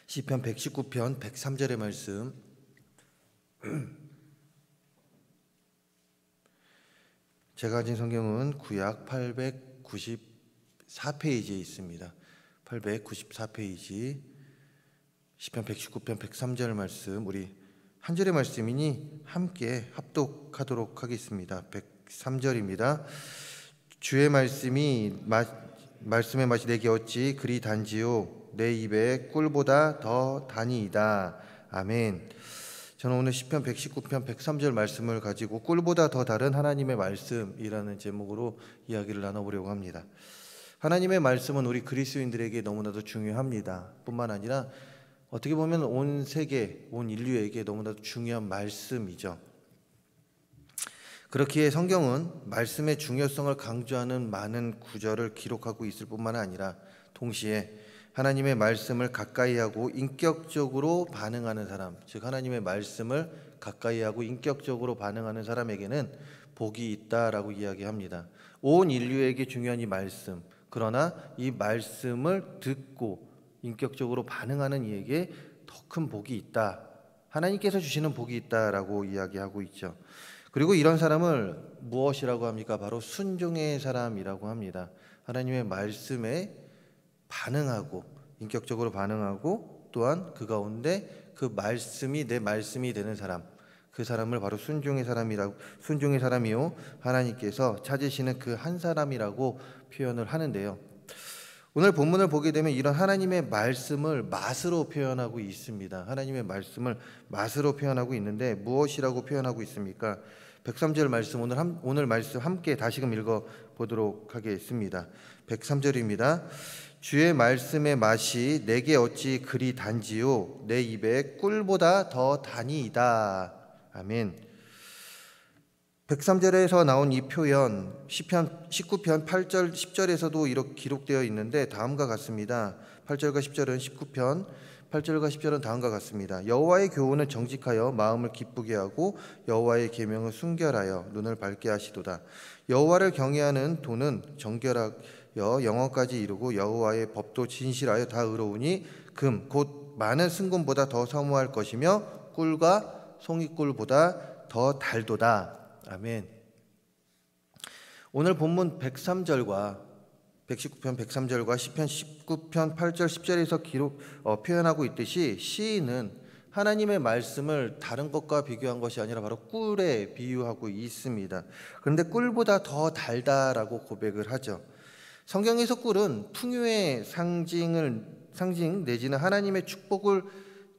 시편 119편 103절의 말씀. 제가 가진 성경은 구약 894페이지에 있습니다. 894페이지 시편 119편 103절 말씀, 우리 한 절의 말씀이니 함께 합독하도록 하겠습니다. 103절입니다. 주의 말씀의 맛이 내게 어찌 그리 단지요, 내 입에 꿀보다 더 다니이다. 아멘. 저는 오늘 시편 119편 103절 말씀을 가지고 꿀보다 더 다른 하나님의 말씀이라는 제목으로 이야기를 나눠보려고 합니다. 하나님의 말씀은 우리 그리스도인들에게 너무나도 중요합니다. 뿐만 아니라 어떻게 보면 온 세계, 온 인류에게 너무나도 중요한 말씀이죠. 그렇기에 성경은 말씀의 중요성을 강조하는 많은 구절을 기록하고 있을 뿐만 아니라 동시에 하나님의 말씀을 가까이하고 인격적으로 반응하는 사람, 즉 하나님의 말씀을 가까이하고 인격적으로 반응하는 사람에게는 복이 있다라고 이야기합니다. 온 인류에게 중요한 이 말씀, 그러나 이 말씀을 듣고 인격적으로 반응하는 이에게 더 큰 복이 있다, 하나님께서 주시는 복이 있다라고 이야기하고 있죠. 그리고 이런 사람을 무엇이라고 합니까? 바로 순종의 사람이라고 합니다. 하나님의 말씀에 반응하고 인격적으로 반응하고 또한 그 가운데 그 말씀이 내 말씀이 되는 사람, 그 사람을 바로 순종의 사람이요 하나님께서 찾으시는 그 한 사람이라고 표현을 하는데요. 오늘 본문을 보게 되면 이런 하나님의 말씀을 맛으로 표현하고 있습니다. 하나님의 말씀을 맛으로 표현하고 있는데 무엇이라고 표현하고 있습니까? 103절 말씀, 오늘 말씀 함께 다시금 읽어보도록 하겠습니다. 103절입니다. 주의 말씀의 맛이 내게 어찌 그리 단지요, 내 입에 꿀보다 더 다니이다. 아멘. 103절에서 나온 이 표현, 시편 19편 8절 10절에서도 이렇게 기록되어 있는데 다음과 같습니다. 8절과 10절은 19편 8절과 10절은 다음과 같습니다. 여호와의 교훈은 정직하여 마음을 기쁘게 하고 여호와의 계명은 순결하여 눈을 밝게 하시도다. 여호와를 경외하는 도는 정결하여 영원까지 이르고 여호와의 법도 진실하여 다 의로우니 금 곧 많은 승금보다 더 사모할 것이며 꿀과 송이꿀보다 더 달도다. 아멘. 오늘 본문 119편 103절과 시편 19편 8절 10절에서 표현하고 있듯이 시인은 하나님의 말씀을 다른 것과 비교한 것이 아니라 바로 꿀에 비유하고 있습니다. 그런데 꿀보다 더 달다라고 고백을 하죠. 성경에서 꿀은 풍요의 상징 내지는 하나님의 축복을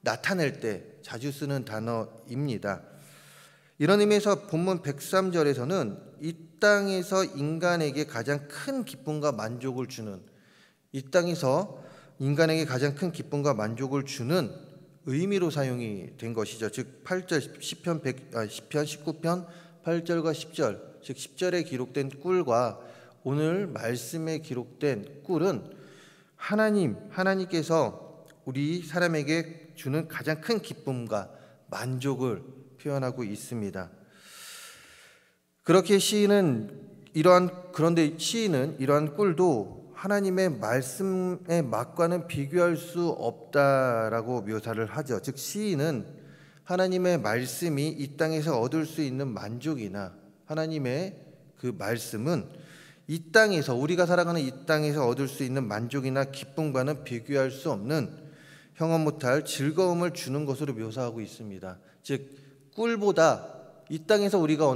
나타낼 때 자주 쓰는 단어입니다. 이런 의미에서 본문 103절에서는 이 땅에서 인간에게 가장 큰 기쁨과 만족을 주는, 이 땅에서 인간에게 가장 큰 기쁨과 만족을 주는 의미로 사용이 된 것이죠. 즉 8절 시편 19편 8절과 10절, 즉 10절에 기록된 꿀과 오늘 말씀에 기록된 꿀은 하나님께서 우리 사람에게 주는 가장 큰 기쁨과 만족을 표현하고 있습니다. 그런데 시인은 이러한 꿀도 하나님의 말씀의 맛과는 비교할 수 없다라고 묘사를 하죠. 즉 시인은 하나님의 말씀이 이 땅에서 얻을 수 있는 만족이나 하나님의 그 말씀은 이 땅에서, 우리가 살아가는 이 땅에서 얻을 수 있는 만족이나 기쁨과는 비교할 수 없는 형언 못할 즐거움을 주는 것으로 묘사하고 있습니다. 즉 꿀보다 이 땅에서 우리가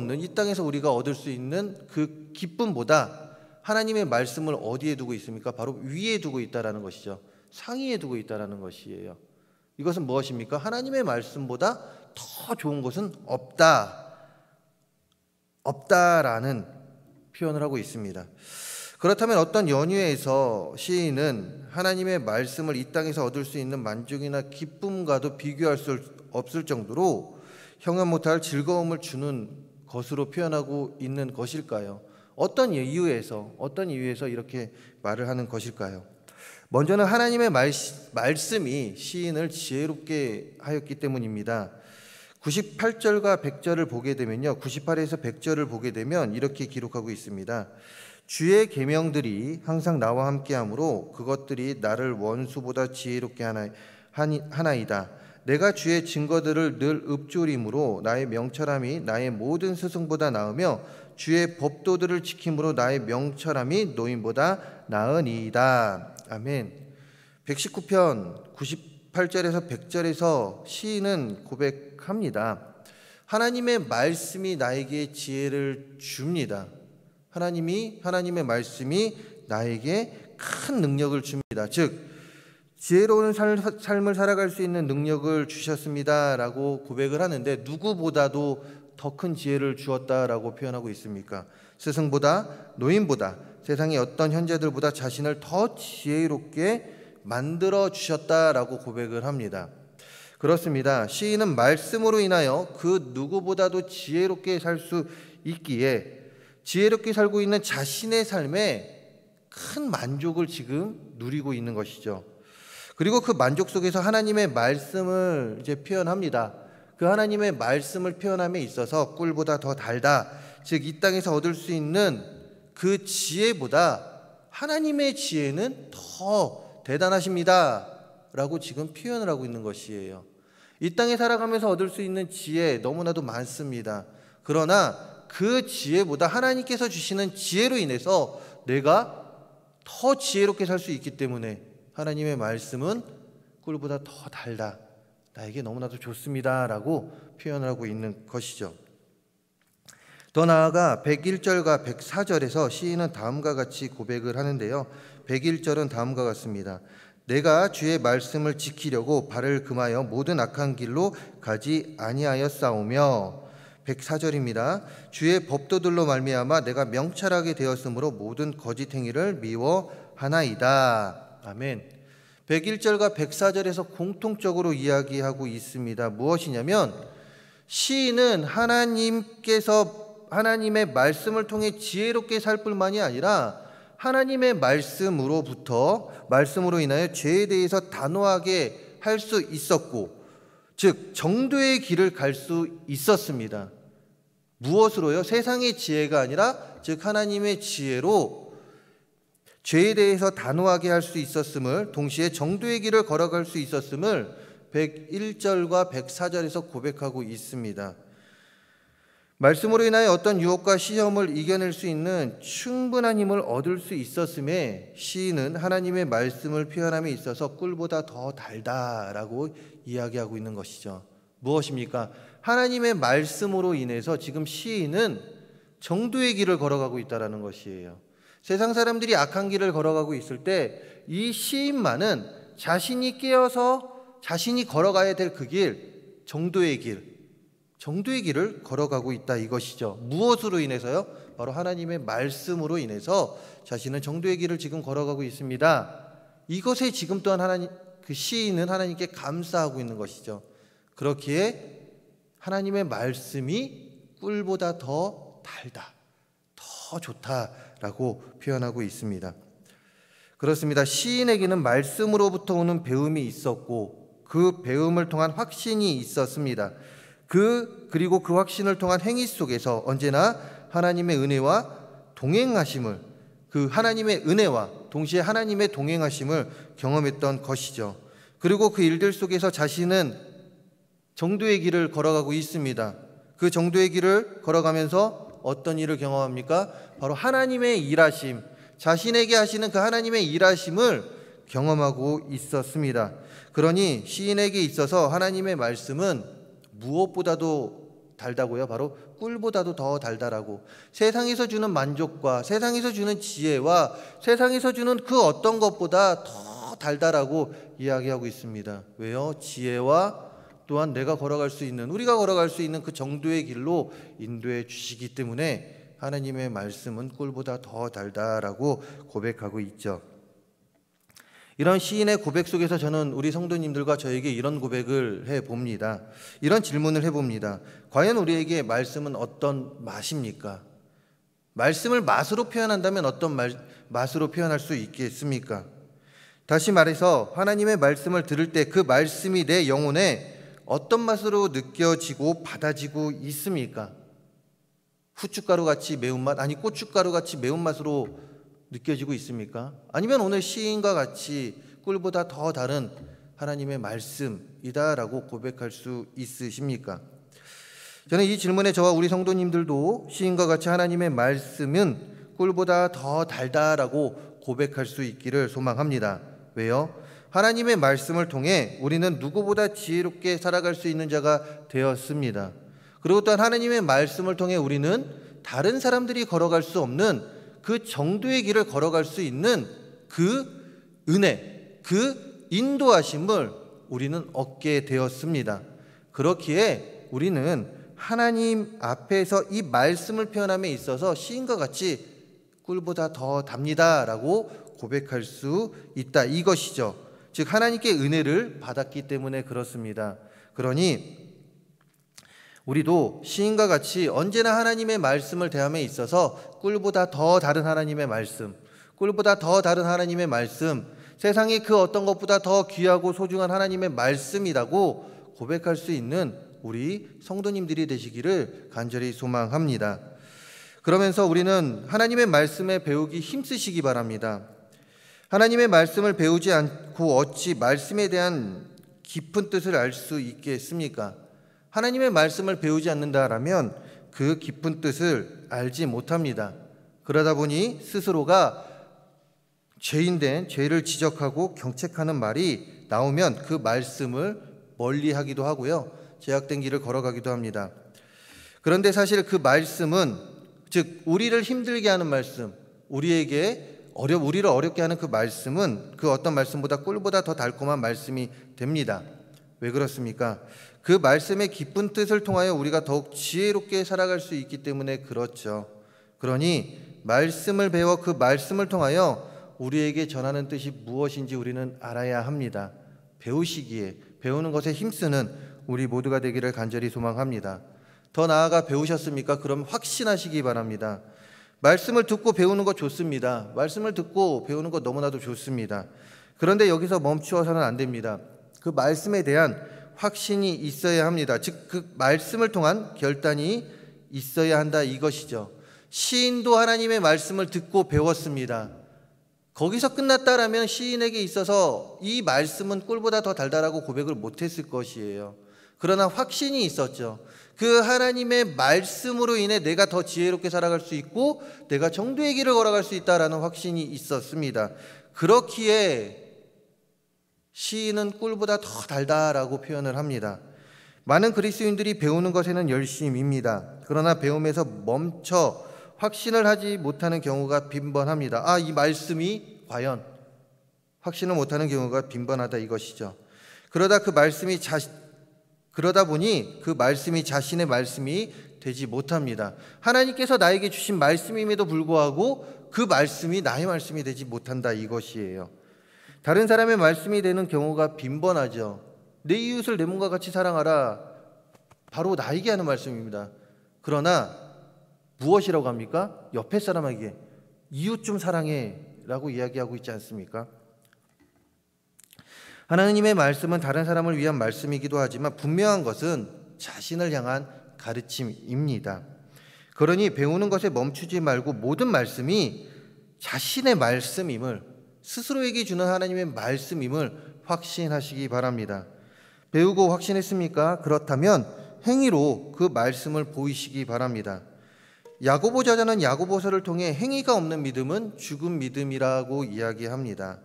얻을 수 있는 그 기쁨보다 하나님의 말씀을 어디에 두고 있습니까? 바로 위에 두고 있다라는 것이죠. 상위에 두고 있다라는 것이에요. 이것은 무엇입니까? 하나님의 말씀보다 더 좋은 것은 없다라는 표현을 하고 있습니다. 그렇다면 어떤 연유에서 시인은 하나님의 말씀을 이 땅에서 얻을 수 있는 만족이나 기쁨과도 비교할 수 없을 정도로 형언 못할 즐거움을 주는 것으로 표현하고 있는 것일까요? 어떤 이유에서 이렇게 말을 하는 것일까요? 먼저는 하나님의 말씀이 시인을 지혜롭게 하였기 때문입니다. 98절과 100절을 보게 되면요, 98에서 100절을 보게 되면 이렇게 기록하고 있습니다. 주의 계명들이 항상 나와 함께하므로 그것들이 나를 원수보다 지혜롭게 하나이다. 내가 주의 증거들을 늘 읊조림으로 나의 명철함이 나의 모든 스승보다 나으며 주의 법도들을 지킴으로 나의 명철함이 노인보다 나으니이다. 아멘. 119편 98절에서 100절에서 시인은 고백합니다. 하나님의 말씀이 나에게 지혜를 줍니다. 하나님의 말씀이 나에게 큰 능력을 줍니다. 즉 지혜로운 삶을 살아갈 수 있는 능력을 주셨습니다라고 고백을 하는데, 누구보다도 더 큰 지혜를 주었다라고 표현하고 있습니까? 스승보다, 노인보다, 세상의 어떤 현재들보다 자신을 더 지혜롭게 만들어 주셨다라고 고백을 합니다. 그렇습니다. 시인은 말씀으로 인하여 그 누구보다도 지혜롭게 살 수 있기에 지혜롭게 살고 있는 자신의 삶에 큰 만족을 지금 누리고 있는 것이죠. 그리고 그 만족 속에서 하나님의 말씀을 이제 표현합니다. 그 하나님의 말씀을 표현함에 있어서 꿀보다 더 달다. 즉 이 땅에서 얻을 수 있는 그 지혜보다 하나님의 지혜는 더 대단하십니다 라고 지금 표현을 하고 있는 것이에요. 이 땅에 살아가면서 얻을 수 있는 지혜 너무나도 많습니다. 그러나 그 지혜보다 하나님께서 주시는 지혜로 인해서 내가 더 지혜롭게 살 수 있기 때문에 하나님의 말씀은 꿀보다 더 달다, 나에게 너무나도 좋습니다 라고 표현을 하고 있는 것이죠. 더 나아가 101절과 104절에서 시인은 다음과 같이 고백을 하는데요. 101절은 다음과 같습니다. 내가 주의 말씀을 지키려고 발을 금하여 모든 악한 길로 가지 아니하였사오며, 104절입니다. 주의 법도들로 말미암아 내가 명철하게 되었으므로 모든 거짓 행위를 미워하나이다. 아멘. 101절과 104절에서 공통적으로 이야기하고 있습니다. 무엇이냐면 시인은 하나님의 말씀을 통해 지혜롭게 살 뿐만이 아니라 하나님의 말씀으로 인하여 죄에 대해서 단호하게 할 수 있었고, 즉 정도의 길을 갈 수 있었습니다. 무엇으로요? 세상의 지혜가 아니라 즉 하나님의 지혜로 죄에 대해서 단호하게 할 수 있었음을, 동시에 정도의 길을 걸어갈 수 있었음을 101절과 104절에서 고백하고 있습니다. 말씀으로 인하여 어떤 유혹과 시험을 이겨낼 수 있는 충분한 힘을 얻을 수 있었음에 시인은 하나님의 말씀을 표현함에 있어서 꿀보다 더 달다라고 이야기하고 있는 것이죠. 무엇입니까? 하나님의 말씀으로 인해서 지금 시인은 정도의 길을 걸어가고 있다는 것이에요. 세상 사람들이 악한 길을 걸어가고 있을 때 이 시인만은 자신이 깨어서 자신이 걸어가야 될 그 길, 정도의 길을 걸어가고 있다 이것이죠. 무엇으로 인해서요? 바로 하나님의 말씀으로 인해서 자신은 정도의 길을 지금 걸어가고 있습니다. 이것에 지금 또한 그 시인은 하나님께 감사하고 있는 것이죠. 그렇기에 하나님의 말씀이 꿀보다 더 달다, 더 좋다라고 표현하고 있습니다. 그렇습니다. 시인에게는 말씀으로부터 오는 배움이 있었고 그 배움을 통한 확신이 있었습니다. 그리고 그 확신을 통한 행위 속에서 언제나 하나님의 은혜와 동행하심을, 그 하나님의 은혜와 동시에 하나님의 동행하심을 경험했던 것이죠. 그리고 그 일들 속에서 자신은 정도의 길을 걸어가고 있습니다. 그 정도의 길을 걸어가면서 어떤 일을 경험합니까? 바로 하나님의 일하심, 자신에게 하시는 그 하나님의 일하심을 경험하고 있었습니다. 그러니 시인에게 있어서 하나님의 말씀은 무엇보다도 달다고요? 바로 꿀보다도 더 달다라고, 세상에서 주는 만족과 세상에서 주는 지혜와 세상에서 주는 그 어떤 것보다 더 달다라고 이야기하고 있습니다. 왜요? 지혜와 또한 우리가 걸어갈 수 있는 그 정도의 길로 인도해 주시기 때문에 하나님의 말씀은 꿀보다 더 달다라고 고백하고 있죠. 이런 시인의 고백 속에서 저는 우리 성도님들과 저에게 이런 고백을 해봅니다. 이런 질문을 해봅니다. 과연 우리에게 말씀은 어떤 맛입니까? 말씀을 맛으로 표현한다면 어떤 맛으로 표현할 수 있겠습니까? 다시 말해서 하나님의 말씀을 들을 때 그 말씀이 내 영혼에 어떤 맛으로 느껴지고 받아지고 있습니까? 후춧가루 같이 매운맛, 아니 고춧가루 같이 매운맛으로 느껴지고 있습니까? 아니면 오늘 시인과 같이 꿀보다 더 다른 하나님의 말씀이다라고 고백할 수 있으십니까? 저는 이 질문에 저와 우리 성도님들도 시인과 같이 하나님의 말씀은 꿀보다 더 달다라고 고백할 수 있기를 소망합니다. 왜요? 하나님의 말씀을 통해 우리는 누구보다 지혜롭게 살아갈 수 있는 자가 되었습니다. 그리고 또한 하나님의 말씀을 통해 우리는 다른 사람들이 걸어갈 수 없는 그 정도의 길을 걸어갈 수 있는 그 은혜, 그 인도하심을 우리는 얻게 되었습니다. 그렇기에 우리는 하나님 앞에서 이 말씀을 표현함에 있어서 시인과 같이 꿀보다 더 답니다라고 고백할 수 있다, 이것이죠. 즉 하나님께 은혜를 받았기 때문에 그렇습니다. 그러니 우리도 시인과 같이 언제나 하나님의 말씀을 대함에 있어서 꿀보다 더 다른 하나님의 말씀, 꿀보다 더 다른 하나님의 말씀, 세상의 그 어떤 것보다 더 귀하고 소중한 하나님의 말씀이라고 고백할 수 있는 우리 성도님들이 되시기를 간절히 소망합니다. 그러면서 우리는 하나님의 말씀에 배우기 힘쓰시기 바랍니다. 하나님의 말씀을 배우지 않고 어찌 말씀에 대한 깊은 뜻을 알 수 있겠습니까? 하나님의 말씀을 배우지 않는다라면 그 깊은 뜻을 알지 못합니다. 그러다 보니 스스로가 죄인된 죄를 지적하고 경책하는 말이 나오면 그 말씀을 멀리하기도 하고요, 제약된 길을 걸어가기도 합니다. 그런데 사실 그 말씀은, 즉 우리를 힘들게 하는 말씀, 우리를 어렵게 하는 그 말씀은 그 어떤 말씀보다 꿀보다 더 달콤한 말씀이 됩니다. 왜 그렇습니까? 그 말씀의 깊은 뜻을 통하여 우리가 더욱 지혜롭게 살아갈 수 있기 때문에 그렇죠. 그러니 말씀을 배워 그 말씀을 통하여 우리에게 전하는 뜻이 무엇인지 우리는 알아야 합니다. 배우시기에, 배우는 것에 힘쓰는 우리 모두가 되기를 간절히 소망합니다. 더 나아가 배우셨습니까? 그럼 확신하시기 바랍니다. 말씀을 듣고 배우는 것 좋습니다. 말씀을 듣고 배우는 것 너무나도 좋습니다. 그런데 여기서 멈추어서는 안 됩니다. 그 말씀에 대한 확신이 있어야 합니다. 즉 그 말씀을 통한 결단이 있어야 한다, 이것이죠. 시인도 하나님의 말씀을 듣고 배웠습니다. 거기서 끝났다라면 시인에게 있어서 이 말씀은 꿀보다 더 달달하고 고백을 못했을 것이에요. 그러나 확신이 있었죠. 그 하나님의 말씀으로 인해 내가 더 지혜롭게 살아갈 수 있고 내가 정도의 길을 걸어갈 수 있다라는 확신이 있었습니다. 그렇기에 시인은 꿀보다 더 달다라고 표현을 합니다. 많은 그리스도인들이 배우는 것에는 열심입니다. 그러나 배움에서 멈춰 확신을 하지 못하는 경우가 빈번합니다. 이 말씀이 과연, 확신을 못하는 경우가 빈번하다, 이것이죠. 그러다 보니 그 말씀이 자신의 말씀이 되지 못합니다. 하나님께서 나에게 주신 말씀임에도 불구하고 그 말씀이 나의 말씀이 되지 못한다, 이것이에요. 다른 사람의 말씀이 되는 경우가 빈번하죠. 내 이웃을 내 몸과 같이 사랑하라, 바로 나에게 하는 말씀입니다. 그러나 무엇이라고 합니까? 옆에 사람에게 이웃 좀 사랑해 라고 이야기하고 있지 않습니까? 하나님의 말씀은 다른 사람을 위한 말씀이기도 하지만 분명한 것은 자신을 향한 가르침입니다. 그러니 배우는 것에 멈추지 말고 모든 말씀이 자신의 말씀임을, 스스로에게 주는 하나님의 말씀임을 확신하시기 바랍니다. 배우고 확신했습니까? 그렇다면 행위로 그 말씀을 보이시기 바랍니다. 야고보 저자는 야고보서를 통해 행위가 없는 믿음은 죽은 믿음이라고 이야기합니다.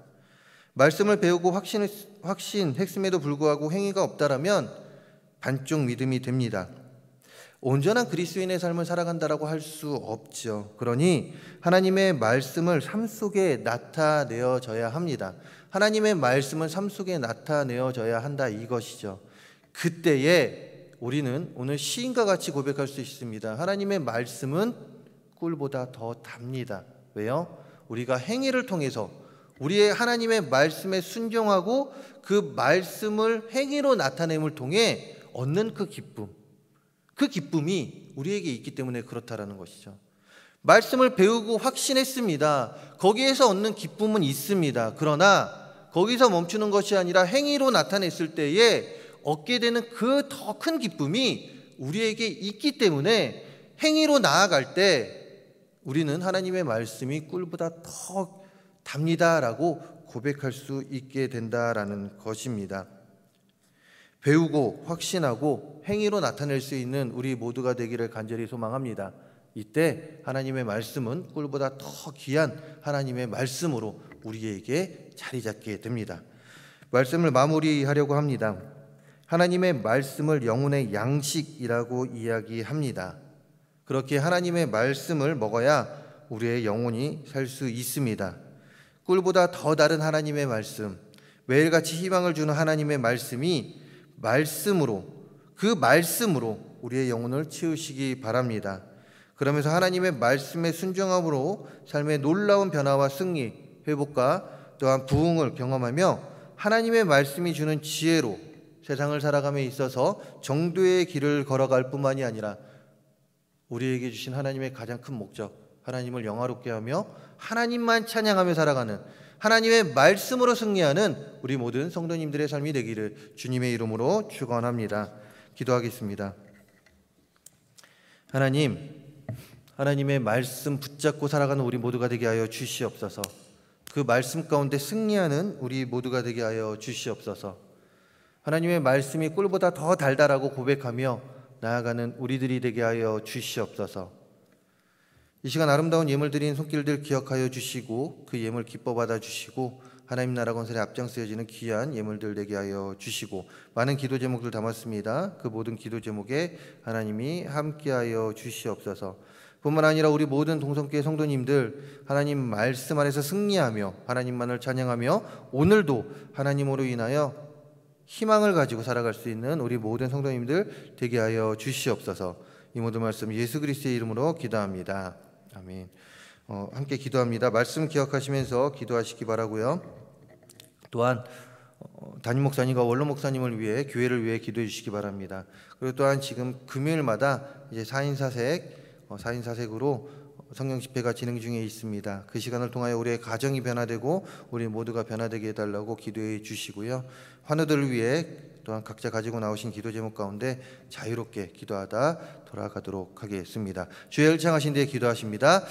말씀을 배우고 확신했음에도 불구하고 행위가 없다라면 반쪽 믿음이 됩니다. 온전한 그리스도인의 삶을 살아간다라고 할 수 없죠. 그러니 하나님의 말씀을 삶 속에 나타내어져야 합니다. 하나님의 말씀은 삶 속에 나타내어져야 한다, 이것이죠. 그때에 우리는 오늘 시인과 같이 고백할 수 있습니다. 하나님의 말씀은 꿀보다 더 답니다. 왜요? 우리가 행위를 통해서 우리의 하나님의 말씀에 순종하고 그 말씀을 행위로 나타냄을 통해 얻는 그 기쁨이 우리에게 있기 때문에 그렇다라는 것이죠. 말씀을 배우고 확신했습니다. 거기에서 얻는 기쁨은 있습니다. 그러나 거기서 멈추는 것이 아니라 행위로 나타냈을 때에 얻게 되는 그 더 큰 기쁨이 우리에게 있기 때문에 행위로 나아갈 때 우리는 하나님의 말씀이 꿀보다 더 답니다라고 고백할 수 있게 된다라는 것입니다. 배우고 확신하고 행위로 나타낼 수 있는 우리 모두가 되기를 간절히 소망합니다. 이때 하나님의 말씀은 꿀보다 더 귀한 하나님의 말씀으로 우리에게 자리 잡게 됩니다. 말씀을 마무리하려고 합니다. 하나님의 말씀을 영혼의 양식이라고 이야기합니다. 그렇게 하나님의 말씀을 먹어야 우리의 영혼이 살 수 있습니다. 꿀보다 더 다른 하나님의 말씀, 매일같이 희망을 주는 하나님의 말씀이 그 말씀으로 우리의 영혼을 채우시기 바랍니다. 그러면서 하나님의 말씀에 순종함으로 삶의 놀라운 변화와 승리, 회복과 또한 부흥을 경험하며 하나님의 말씀이 주는 지혜로 세상을 살아감에 있어서 정도의 길을 걸어갈 뿐만이 아니라 우리에게 주신 하나님의 가장 큰 목적, 하나님을 영화롭게 하며 하나님만 찬양하며 살아가는 하나님의 말씀으로 승리하는 우리 모든 성도님들의 삶이 되기를 주님의 이름으로 축원합니다. 기도하겠습니다. 하나님의 말씀 붙잡고 살아가는 우리 모두가 되게 하여 주시옵소서. 그 말씀 가운데 승리하는 우리 모두가 되게 하여 주시옵소서. 하나님의 말씀이 꿀보다 더 달달하고 고백하며 나아가는 우리들이 되게 하여 주시옵소서. 이 시간 아름다운 예물 드린 손길들 기억하여 주시고 그 예물 기뻐 받아 주시고 하나님 나라 건설에 앞장서여지는 귀한 예물들 되게 하여 주시고 많은 기도 제목들 담았습니다. 그 모든 기도 제목에 하나님이 함께하여 주시옵소서. 뿐만 아니라 우리 모든 동성교회 성도님들 하나님 말씀 안에서 승리하며 하나님만을 찬양하며 오늘도 하나님으로 인하여 희망을 가지고 살아갈 수 있는 우리 모든 성도님들 되게 하여 주시옵소서. 이 모든 말씀 예수 그리스도의 이름으로 기도합니다. 아멘. 함께 기도합니다. 말씀 기억하시면서 기도하시기 바라고요. 또한 담임 목사님과 원로 목사님을 위해 교회를 위해 기도해 주시기 바랍니다. 그리고 또한 지금 금요일마다 이제 4인 사색으로 성령 집회가 진행 중에 있습니다. 그 시간을 통하여 우리의 가정이 변화되고 우리 모두가 변화되게 해달라고 기도해 주시고요. 환우들을 위해 또한 각자 가지고 나오신 기도 제목 가운데 자유롭게 기도하다 돌아가도록 하겠습니다. 주의 일창하신 데에 기도하십니다.